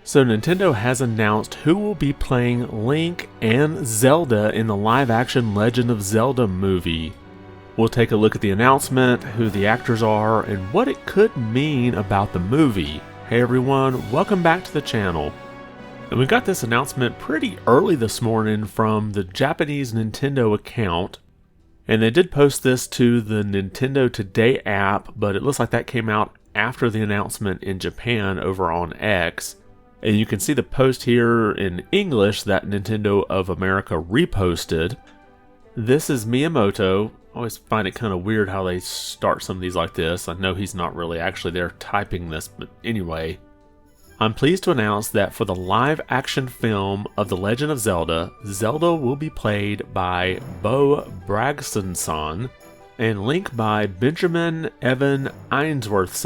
So Nintendo has announced who will be playing Link and Zelda in the live-action Legend of Zelda movie. We'll take a look at the announcement, who the actors are, and what it could mean about the movie. Hey everyone, welcome back to the channel. And we got this announcement pretty early this morning from the Japanese Nintendo account. And they did post this to the Nintendo Today app, but it looks like that came out after the announcement in Japan over on X. And you can see the post here in English that Nintendo of America reposted. This is Miyamoto. I always find it kind of weird how they start some of these like this. I know he's not really actually there typing this, but anyway. I'm pleased to announce that for the live-action film of The Legend of Zelda, Zelda will be played by Bo Bragason and Link by Benjamin Evan Ainsworth.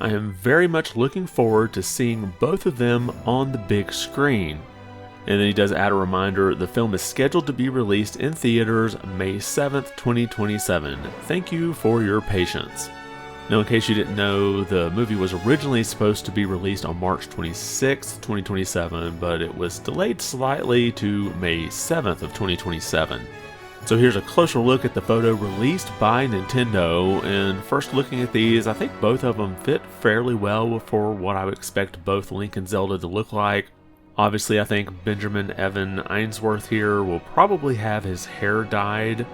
I am very much looking forward to seeing both of them on the big screen. And then he does add a reminder, the film is scheduled to be released in theaters May 7th, 2027. Thank you for your patience. Now, in case you didn't know, the movie was originally supposed to be released on March 26th, 2027, but it was delayed slightly to May 7th of 2027. So here's a closer look at the photo released by Nintendo, and first looking at these, I think both of them fit fairly well for what I would expect both Link and Zelda to look like. Obviously, I think Benjamin Evan Ainsworth here will probably have his hair dyed,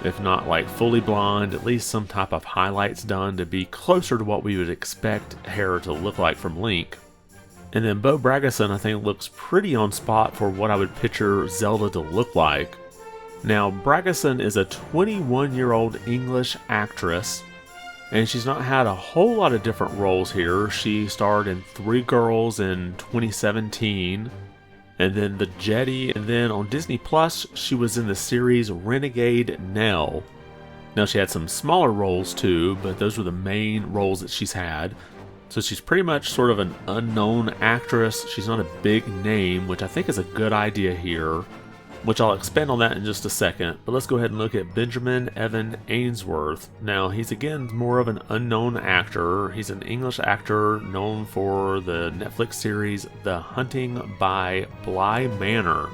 if not like fully blonde, at least some type of highlights done to be closer to what we would expect hair to look like from Link. And then Bo Bragason, I think, looks pretty on spot for what I would picture Zelda to look like. Now, Bragason is a 21-year-old English actress, and she's not had a whole lot of different roles here. She starred in Three Girls in 2017, and then The Jetty, and then on Disney Plus, she was in the series Renegade Nell. Now, she had some smaller roles too, but those were the main roles that she's had. So she's pretty much sort of an unknown actress. She's not a big name, which I think is a good idea here, which I'll expand on that in just a second. But let's go ahead and look at Benjamin Evan Ainsworth. Now, he's again more of an unknown actor. He's an English actor known for the Netflix series The Hunting by Bly Manor,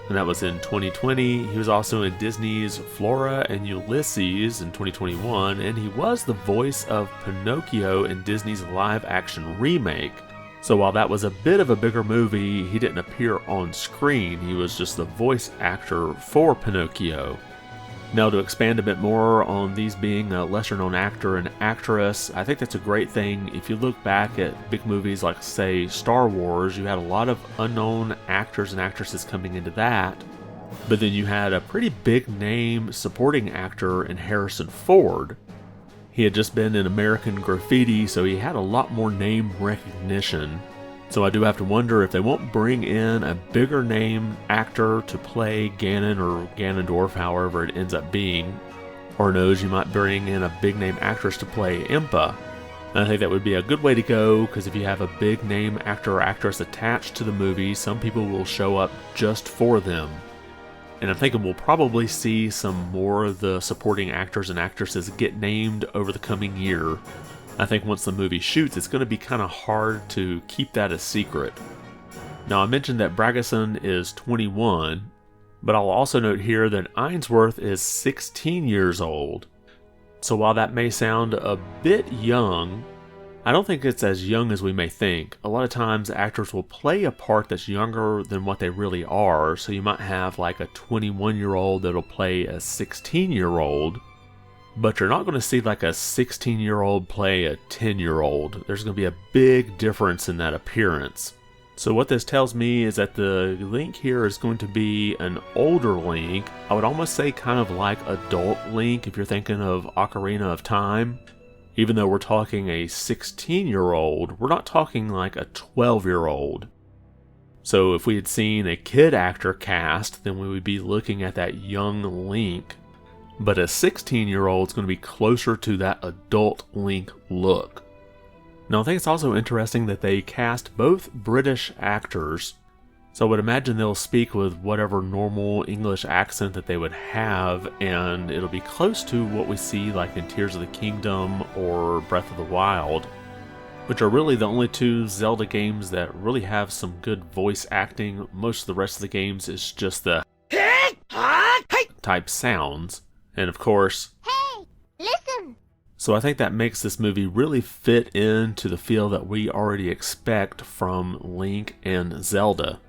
and that was in 2020. He was also in Disney's Flora and Ulysses in 2021, and he was the voice of Pinocchio in Disney's live-action remake. So while that was a bit of a bigger movie, he didn't appear on screen. He was just the voice actor for Pinocchio. Now, to expand a bit more on these being a lesser-known actor and actress, I think that's a great thing. If you look back at big movies like, say, Star Wars, you had a lot of unknown actors and actresses coming into that. But then you had a pretty big-name supporting actor in Harrison Ford. He had just been in American Graffiti, so he had a lot more name recognition. So I do have to wonder if they won't bring in a bigger name actor to play Ganon or Ganondorf, however it ends up being. Or knows, you might bring in a big name actress to play Impa. And I think that would be a good way to go, because if you have a big name actor or actress attached to the movie, some people will show up just for them. And I'm thinking we'll probably see some more of the supporting actors and actresses get named over the coming year. I think once the movie shoots, it's going to be kind of hard to keep that a secret. Now, I mentioned that Bragason is 21, but I'll also note here that Ainsworth is 16 years old. So while that may sound a bit young, I don't think it's as young as we may think. A lot of times actors will play a part that's younger than what they really are, so you might have like a 21-year-old that'll play a 16-year-old, but you're not going to see like a 16-year-old play a 10-year-old. There's going to be a big difference in that appearance. So what this tells me is that the Link here is going to be an older Link. I would almost say kind of like adult Link if you're thinking of Ocarina of Time. Even though we're talking a 16-year-old, we're not talking like a 12-year-old. So if we had seen a kid actor cast, then we would be looking at that young Link. But a 16-year-old is going to be closer to that adult Link look. Now, I think it's also interesting that they cast both British actors. So I would imagine they'll speak with whatever normal English accent that they would have, and it'll be close to what we see like in Tears of the Kingdom or Breath of the Wild. which are really the only two Zelda games that really have some good voice acting. Most of the rest of the games is just the type sounds, and of course, Hey, listen! so I think that makes this movie really fit into the feel that we already expect from Link and Zelda.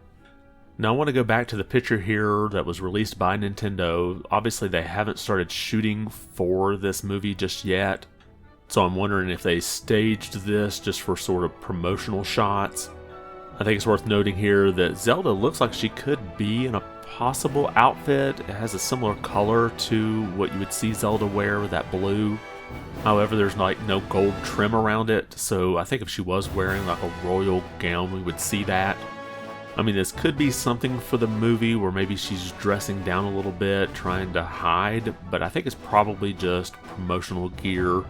Now I want to go back to the picture here that was released by Nintendo. Obviously they haven't started shooting for this movie just yet, so I'm wondering if they staged this just for sort of promotional shots. I think it's worth noting here that Zelda looks like she could be in a possible outfit. It has a similar color to what you would see Zelda wear with that blue. However, there's like no gold trim around it, so I think if she was wearing like a royal gown, we would see that. I mean, this could be something for the movie where maybe she's dressing down a little bit, trying to hide, but I think it's probably just promotional gear,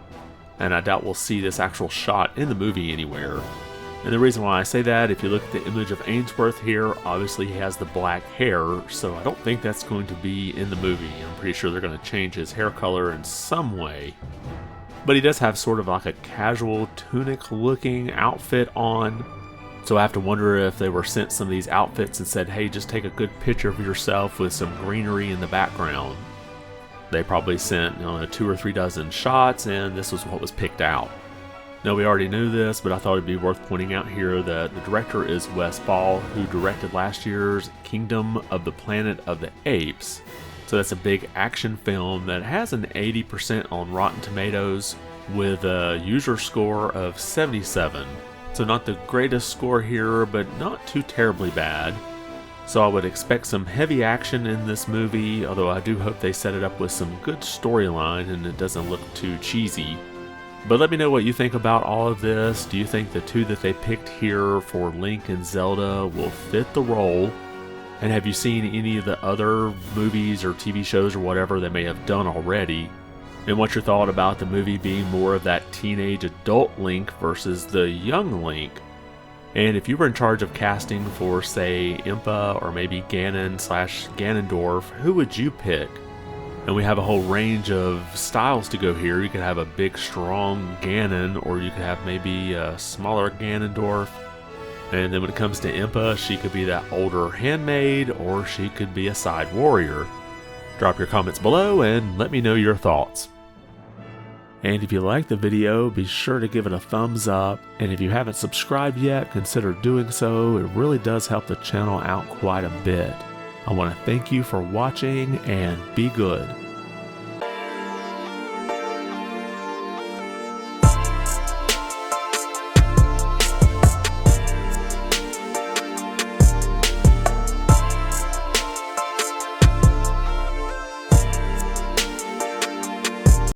and I doubt we'll see this actual shot in the movie anywhere. And the reason why I say that, if you look at the image of Ainsworth here, obviously he has the black hair, so I don't think that's going to be in the movie. I'm pretty sure they're going to change his hair color in some way. But he does have sort of like a casual tunic looking outfit on, so I have to wonder if they were sent some of these outfits and said, hey, just take a good picture of yourself with some greenery in the background. They probably sent 2 or 3 dozen shots, and this was what was picked out. Now, we already knew this, but I thought it'd be worth pointing out here that the director is Wes Ball, who directed last year's Kingdom of the Planet of the Apes. So that's a big action film that has an 80% on Rotten Tomatoes with a user score of 77. So not the greatest score here, but not too terribly bad. So I would expect some heavy action in this movie, although I do hope they set it up with some good storyline and it doesn't look too cheesy. But let me know what you think about all of this. Do you think the two that they picked here for Link and Zelda will fit the role? And have you seen any of the other movies or TV shows or whatever they may have done already? And what's your thought about the movie being more of that teenage adult Link versus the young Link? And if you were in charge of casting for, say, Impa or maybe Ganon/Ganondorf, who would you pick? And we have a whole range of styles to go here. You could have a big, strong Ganon, or you could have maybe a smaller Ganondorf. And then when it comes to Impa, she could be that older handmaid, or she could be a side warrior. Drop your comments below and let me know your thoughts. And if you liked the video, be sure to give it a thumbs up. And if you haven't subscribed yet, consider doing so. It really does help the channel out quite a bit. I want to thank you for watching and be good.